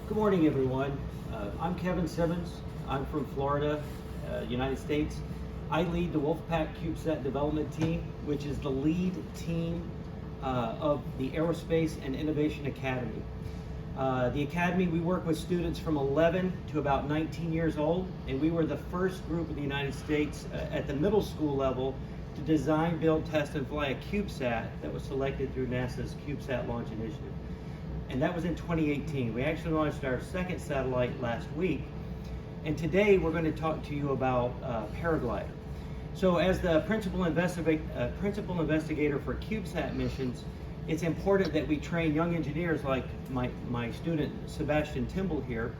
Good morning, everyone. I'm Kevin Simmons. I'm from Florida, United States. I lead the Wolfpack CubeSat development team, which is the lead team of the Aerospace and Innovation Academy. The Academy, we work with students from 11 to about 19 years old, and we were the first group in the United States at the middle school level to design, build, test, and fly a CubeSat that was selected through NASA's CubeSat launch initiative. And that was in 2018. We actually launched our second satellite last week. And today we're going to talk to you about Paraglider. So as the principal investigator for CubeSat missions, it's important that we train young engineers like my student Sebastian Timbal here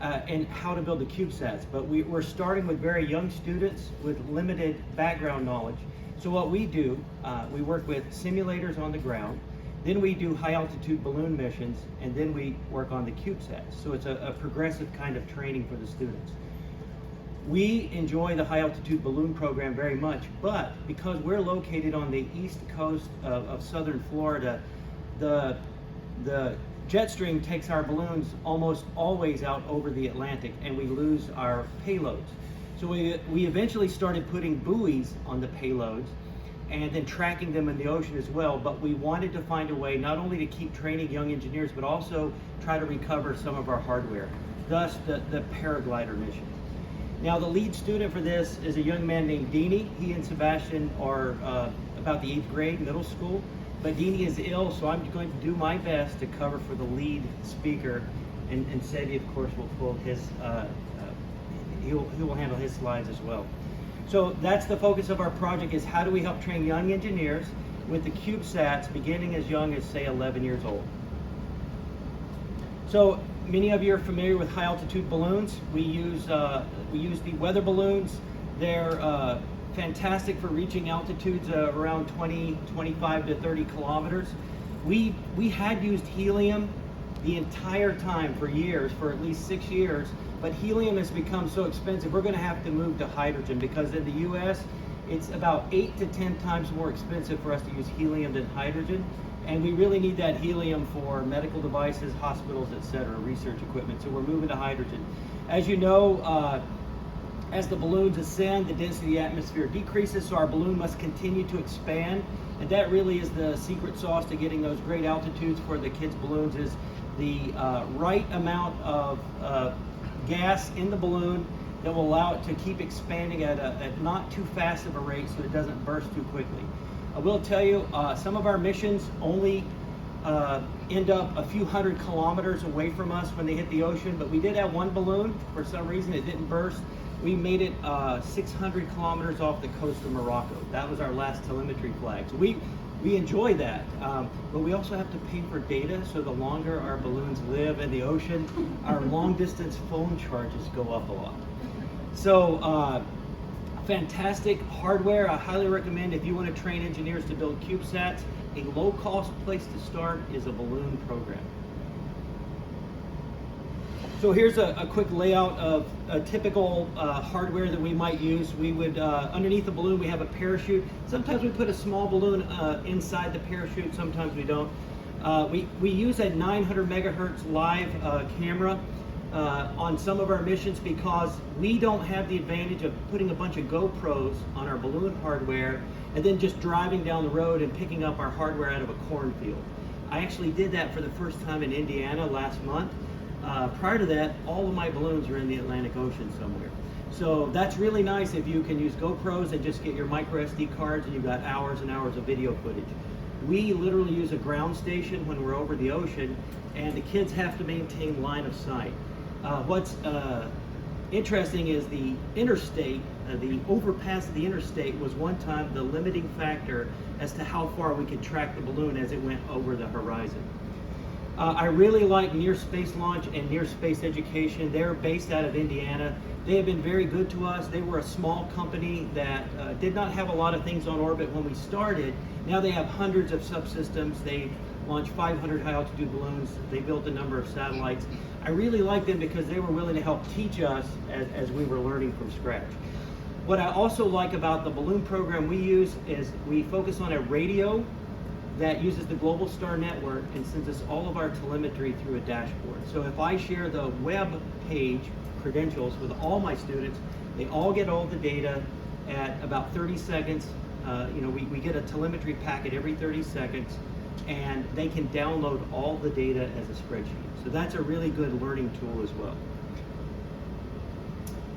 and how to build the CubeSats. But we're starting with very young students with limited background knowledge. So what we do, we work with simulators on the ground. Then we do high altitude balloon missions, and then we work on the CubeSats. So it's a progressive kind of training for the students. We enjoy the high altitude balloon program very much, but because we're located on the east coast of southern Florida, the jet stream takes our balloons almost always out over the Atlantic, and we lose our payloads. So we eventually started putting buoys on the payloads and then tracking them in the ocean as well, but we wanted to find a way not only to keep training young engineers, but also try to recover some of our hardware, thus the Paraglider mission. Now the lead student for this is a young man named Deanie. He and Sebastian are about the 8th grade, middle school, but Deanie is ill, so I'm going to do my best to cover for the lead speaker, and Sebi, of course, will pull his, he will handle his slides as well. So that's the focus of our project, is how do we help train young engineers with the CubeSats beginning as young as, say, 11 years old. So many of you are familiar with high altitude balloons. We use the weather balloons. They're fantastic for reaching altitudes around 25 to 30 kilometers. We had used helium the entire time for years, for at least 6 years, but helium has become so expensive, we're going to have to move to hydrogen, because in the US, it's about 8 to 10 times more expensive for us to use helium than hydrogen, and we really need that helium for medical devices, hospitals, etc., research equipment, so we're moving to hydrogen. As you know, as the balloons ascend, the density of the atmosphere decreases, so our balloon must continue to expand, and that really is the secret sauce to getting those great altitudes for the kids' balloons, is the right amount of gas in the balloon that will allow it to keep expanding at not too fast of a rate so it doesn't burst too quickly. I will tell you, some of our missions only end up a few hundred kilometers away from us when they hit the ocean, but we did have one balloon, for some reason it didn't burst. We made it 600 kilometers off the coast of Morocco. That was our last telemetry flag. So we enjoy that, but we also have to pay for data, so the longer our balloons live in the ocean, our long distance phone charges go up a lot. So fantastic hardware. I highly recommend, if you want to train engineers to build CubeSats, a low cost place to start is a balloon program. So here's a quick layout of a typical hardware that we might use. We would, underneath the balloon, we have a parachute. Sometimes we put a small balloon inside the parachute, sometimes we don't. We use a 900 megahertz live camera on some of our missions, because we don't have the advantage of putting a bunch of GoPros on our balloon hardware and then just driving down the road and picking up our hardware out of a cornfield. I actually did that for the first time in Indiana last month. Prior to that, all of my balloons are in the Atlantic Ocean somewhere. So that's really nice if you can use GoPros and just get your micro SD cards and you've got hours and hours of video footage. We literally use a ground station when we're over the ocean, and the kids have to maintain line of sight. What's interesting is the interstate, the overpass of the interstate was one time the limiting factor as to how far we could track the balloon as it went over the horizon. I really like Near Space Launch and Near Space Education. They're based out of Indiana. They have been very good to us. They were a small company that did not have a lot of things on orbit when we started. Now they have hundreds of subsystems. They launched 500 high altitude balloons. They built a number of satellites. I really like them because they were willing to help teach us as we were learning from scratch. What I also like about the balloon program we use is we focus on a radio that uses the Global Star Network and sends us all of our telemetry through a dashboard. So if I share the web page credentials with all my students, they all get all the data at about 30 seconds. We get a telemetry packet every 30 seconds, and they can download all the data as a spreadsheet. So that's a really good learning tool as well.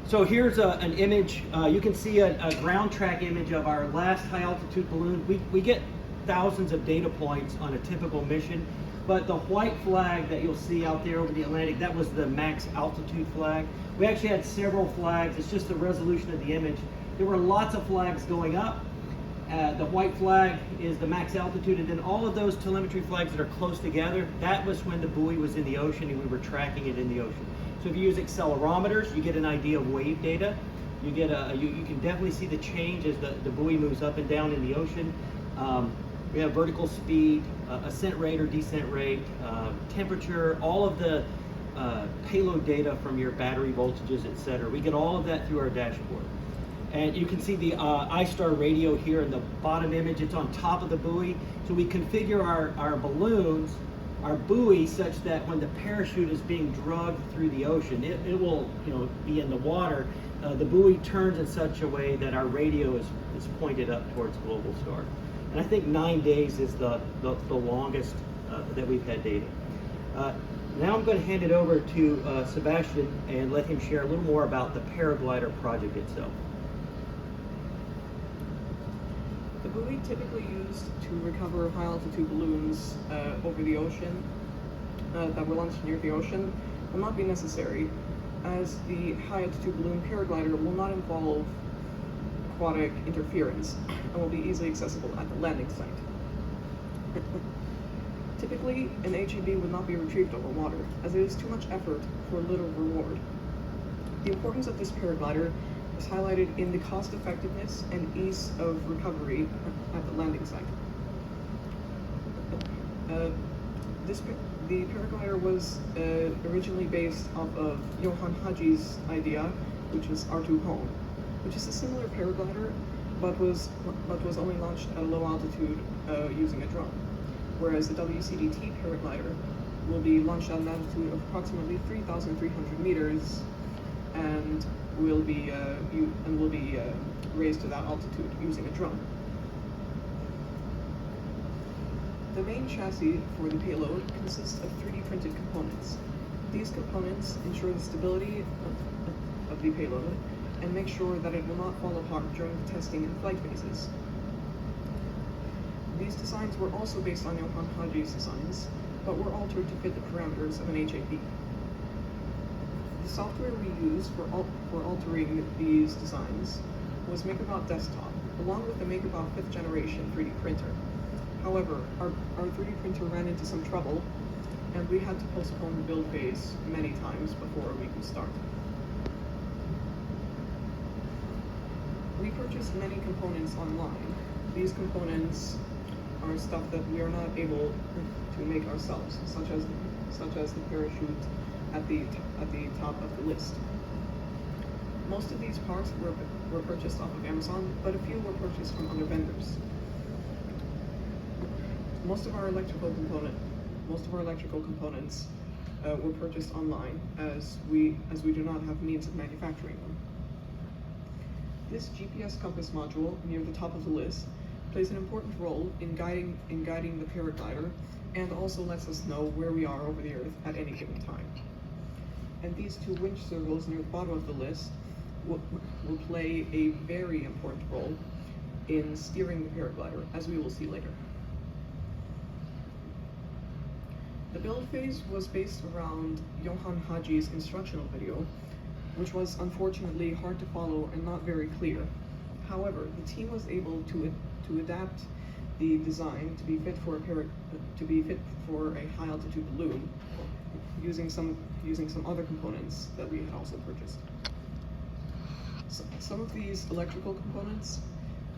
So here's an image. You can see a ground track image of our last high altitude balloon. We get thousands of data points on a typical mission, but the white flag that you'll see out there over the Atlantic, that was the max altitude flag. We actually had several flags. It's just the resolution of the image. There were lots of flags going up. The white flag is the max altitude, and then all of those telemetry flags that are close together, that was when the buoy was in the ocean and we were tracking it in the ocean. So if you use accelerometers, you get an idea of wave data. You get you can definitely see the change as the buoy moves up and down in the ocean. We have vertical speed, ascent rate or descent rate, temperature, all of the payload data from your battery voltages, etc. We get all of that through our dashboard. And you can see the iStar radio here in the bottom image. It's on top of the buoy. So we configure our balloons, our buoy, such that when the parachute is being drugged through the ocean, it will be in the water. The buoy turns in such a way that our radio is pointed up towards Global Star. And I think 9 days is the longest that we've had data. Now I'm going to hand it over to Sebastian and let him share a little more about the Paraglider project itself. The buoy typically used to recover high-altitude balloons over the ocean that were launched near the ocean will not be necessary, as the high-altitude balloon Paraglider will not involve aquatic interference and will be easily accessible at the landing site. Typically, an HAB would not be retrieved over water, as it is too much effort for little reward. The importance of this Paraglider is highlighted in the cost effectiveness and ease of recovery at the landing site. The Paraglider was originally based off of Johann Haji's idea, which was R2 Home, which is a similar paraglider, but was only launched at a low altitude using a drone, whereas the WCDT paraglider will be launched at an altitude of approximately 3,300 meters and will be raised to that altitude using a drone. The main chassis for the payload consists of 3D printed components. These components ensure the stability of the payload and make sure that it will not fall apart during the testing and flight phases. These designs were also based on Johann Haji's designs, but were altered to fit the parameters of an HAB. The software we used for altering these designs was MakerBot Desktop, along with the MakerBot 5th generation 3D printer. However, our 3D printer ran into some trouble, and we had to postpone the build phase many times before we could start. We purchased many components online. These components are stuff that we are not able to make ourselves, such as the parachute at the top of the list. Most of these parts were purchased off of Amazon, but a few were purchased from other vendors. Most of our electrical components were purchased online, as we do not have means of manufacturing them. This GPS compass module near the top of the list plays an important role in guiding the paraglider, and also lets us know where we are over the Earth at any given time. And these two winch circles near the bottom of the list will play a very important role in steering the paraglider, as we will see later. The build phase was based around Johann Haji's instructional video, which was unfortunately hard to follow and not very clear. However, the team was able to adapt the design to be fit for a high altitude balloon, using some other components that we had also purchased. So, some of these electrical components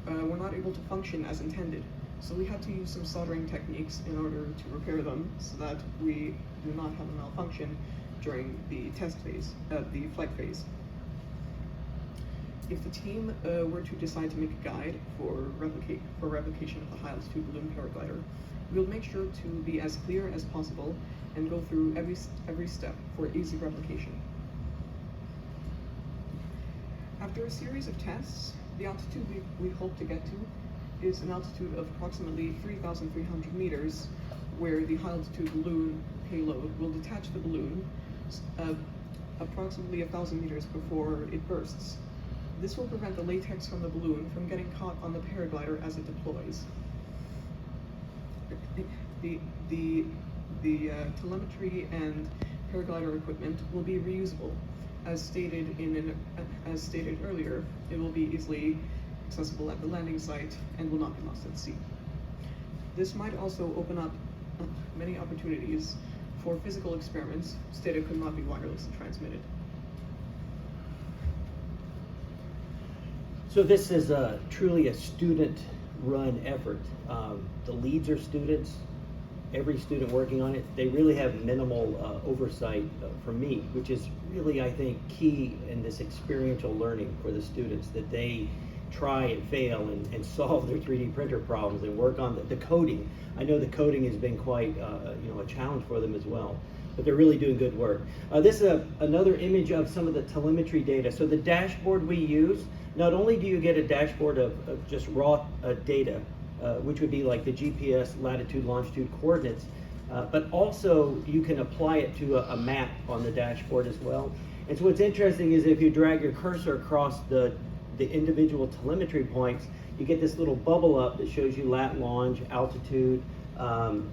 were not able to function as intended, so we had to use some soldering techniques in order to repair them so that we do not have a malfunction during the test phase, the flight phase. If the team were to decide to make a guide for replication of the high altitude balloon paraglider, We'll make sure to be as clear as possible and go through every step for easy replication. After a series of tests, the altitude we hope to get to is an altitude of approximately 3,300 meters, where the high-altitude balloon payload will detach the balloon approximately 1,000 meters before it bursts. This will prevent the latex from the balloon from getting caught on the paraglider as it deploys. The telemetry and paraglider equipment will be reusable. As stated earlier, it will be easily accessible at the landing site and will not be lost at sea. This might also open up many opportunities for physical experiments. Data could not be wirelessly transmitted. So this is truly a student-run effort. The leads are students. Every student working on it, they really have minimal oversight from me, which is really, I think, key in this experiential learning for the students, that they try and fail and solve their 3D printer problems and work on the coding. I know the coding has been quite a challenge for them as well, but they're really doing good work. This is another image of some of the telemetry data. So the dashboard we use, not only do you get a dashboard of just raw data, which would be like the GPS latitude, longitude coordinates, but also you can apply it to a map on the dashboard as well. And so what's interesting is if you drag your cursor across the individual telemetry points, you get this little bubble up that shows you lat, long, altitude,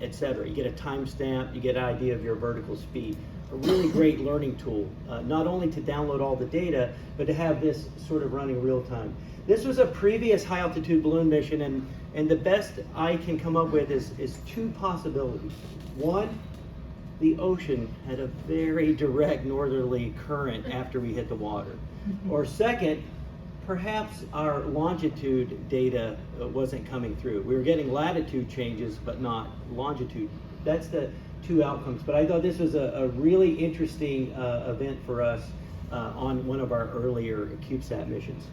etc. You get a timestamp, you get an idea of your vertical speed. A really great learning tool, not only to download all the data, but to have this sort of running real time. This was a previous high altitude balloon mission, and the best I can come up with is two possibilities. One, the ocean had a very direct northerly current after we hit the water. Or second, perhaps our longitude data wasn't coming through. We were getting latitude changes, but not longitude. That's the two outcomes. But I thought this was a really interesting event for us on one of our earlier CubeSat missions.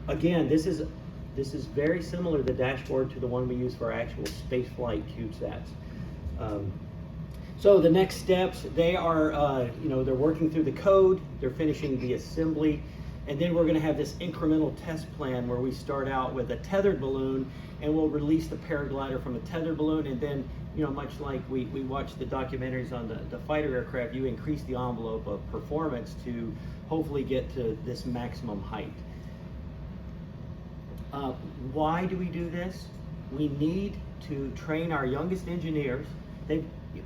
Again, this is very similar, the dashboard, to the one we use for actual spaceflight CubeSats. So the next steps, they are, they're working through the code, they're finishing the assembly, and then we're going to have this incremental test plan where we start out with a tethered balloon, and we'll release the paraglider from a tethered balloon, and then, much like we watch the documentaries on the fighter aircraft, you increase the envelope of performance to hopefully get to this maximum height. Why do we do this? We need to train our youngest engineers.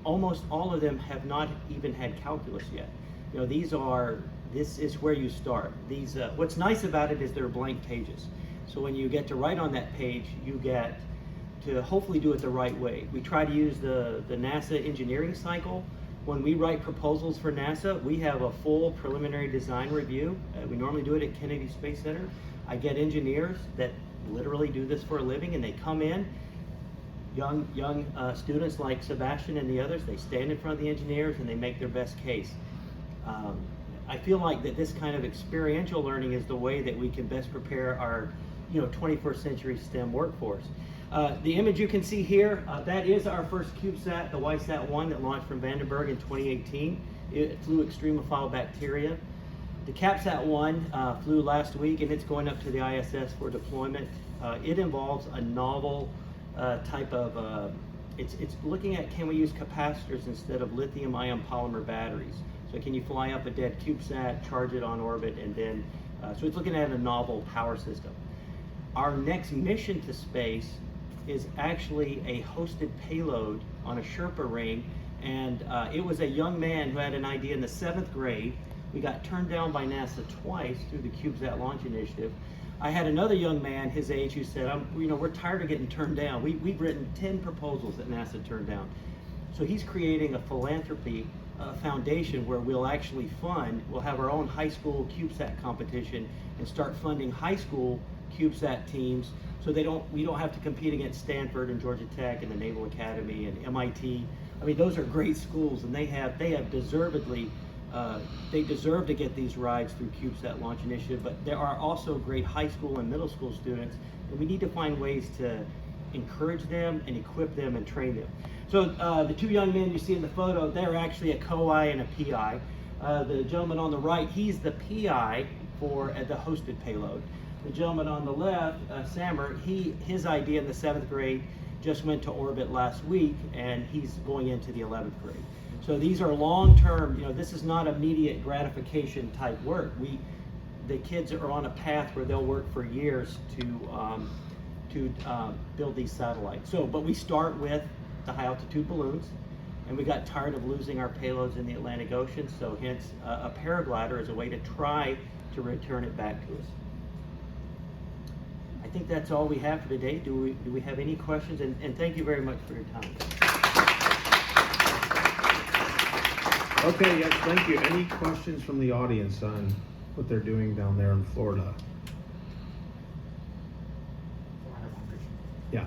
Almost all of them have not even had calculus yet. This is where you start. What's nice about it is they're blank pages. So when you get to write on that page, you get to hopefully do it the right way. We try to use the NASA engineering cycle. When we write proposals for NASA, we have a full preliminary design review. We normally do it at Kennedy Space Center. I get engineers that literally do this for a living, and they come in, young students like Sebastian and the others, they stand in front of the engineers and they make their best case. I feel like that this kind of experiential learning is the way that we can best prepare our 21st century STEM workforce. The image you can see here, that is our first CubeSat, the YSAT-1 that launched from Vandenberg in 2018. It flew extremophile bacteria. The CapSat-1 flew last week, and it's going up to the ISS for deployment. It involves a novel type of, it's looking at, can we use capacitors instead of lithium-ion polymer batteries? So can you fly up a dead CubeSat, charge it on orbit, and then, so it's looking at a novel power system. Our next mission to space is actually a hosted payload on a Sherpa ring, and it was a young man who had an idea in the 7th grade. We got turned down by NASA twice through the CubeSat launch initiative. I had another young man his age who said, we're tired of getting turned down. We've written 10 proposals that NASA turned down. So he's creating a philanthropy foundation where we'll actually we'll have our own high school CubeSat competition and start funding high school CubeSat teams, so we don't have to compete against Stanford and Georgia Tech and the Naval Academy and MIT. I mean, those are great schools, and they have deservedly, they deserve to get these rides through CubeSat Launch Initiative, but there are also great high school and middle school students, and we need to find ways to encourage them and equip them and train them. So the two young men you see in the photo, they're actually a co-I and a PI. The gentleman on the right, he's the PI for the hosted payload. The gentleman on the left, Sammer, his idea in the 7th grade just went to orbit last week, and he's going into the 11th grade. So these are long-term, this is not immediate gratification type work. The kids are on a path where they'll work for years to build these satellites. But we start with the high altitude balloons, and we got tired of losing our payloads in the Atlantic Ocean, so hence a paraglider is a way to try to return it back to us. I think that's all we have for today. Do we have any questions? And thank you very much for your time. Okay, yes, thank you. Any questions from the audience on what they're doing down there in Florida? Yeah.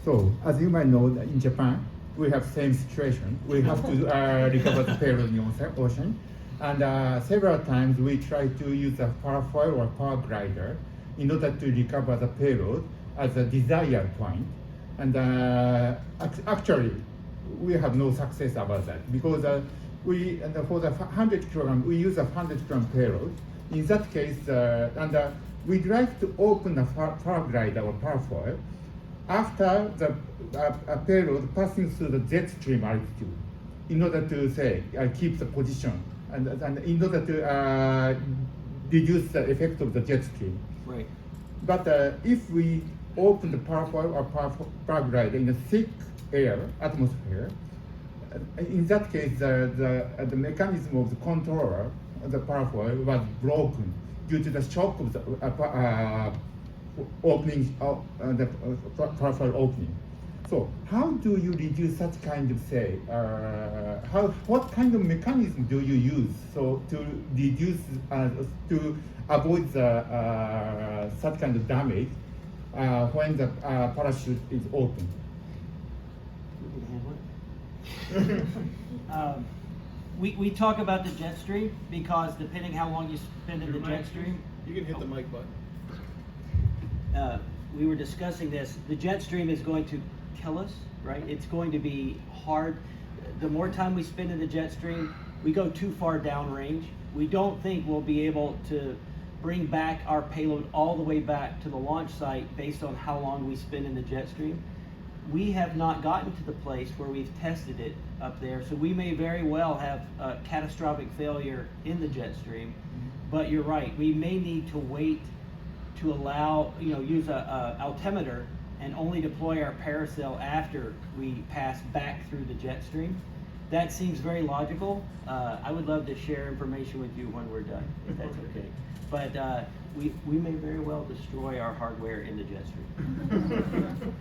So, as you might know, in Japan, we have same situation. We have to recover the payload in the ocean. And several times we try to use a parafoil or paraglider in order to recover the payload at the desired point. And actually, we have no success about that because for the 100 kilogram, we use a 100 kilogram payload. In that case, we'd like to open the paraglider or parafoil after the payload passing through the jet stream altitude in order to keep the position and in order to reduce the effect of the jet stream. Right. But if we open the parafoil or paraglider in a thick atmosphere, in that case the mechanism of the controller of the parafoil was broken due to the shock of the opening, the parafoil opening. So how do you reduce such kind of what kind of mechanism do you use to reduce to avoid such kind of damage when the parachute is open? We talk about the jet stream because depending how long you spend in the jet stream. You can hit the mic button. We were discussing this. The jet stream is going to kill us, right? It's going to be hard. The more time we spend in the jet stream, we go too far downrange. We don't think we'll be able to bring back our payload all the way back to the launch site based on how long we spend in the jet stream. We have not gotten to the place where we've tested it up there, so we may very well have a catastrophic failure in the jet stream. But you're right, we may need to wait to allow, use a altimeter and only deploy our parasail after we pass back through the jet stream. That seems very logical. I would love to share information with you when we're done, if that's okay. But we may very well destroy our hardware in the jet stream.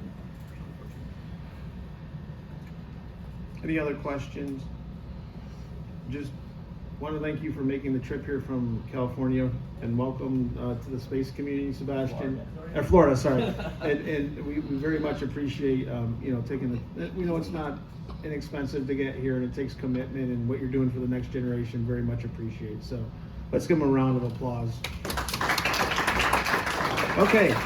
Any other questions? Just want to thank you for making the trip here from California, and welcome to the space community, Sebastian. Florida, sorry. and we very much appreciate taking the. We know it's not inexpensive to get here, and it takes commitment, and what you're doing for the next generation, very much appreciate. So let's give them a round of applause. Okay.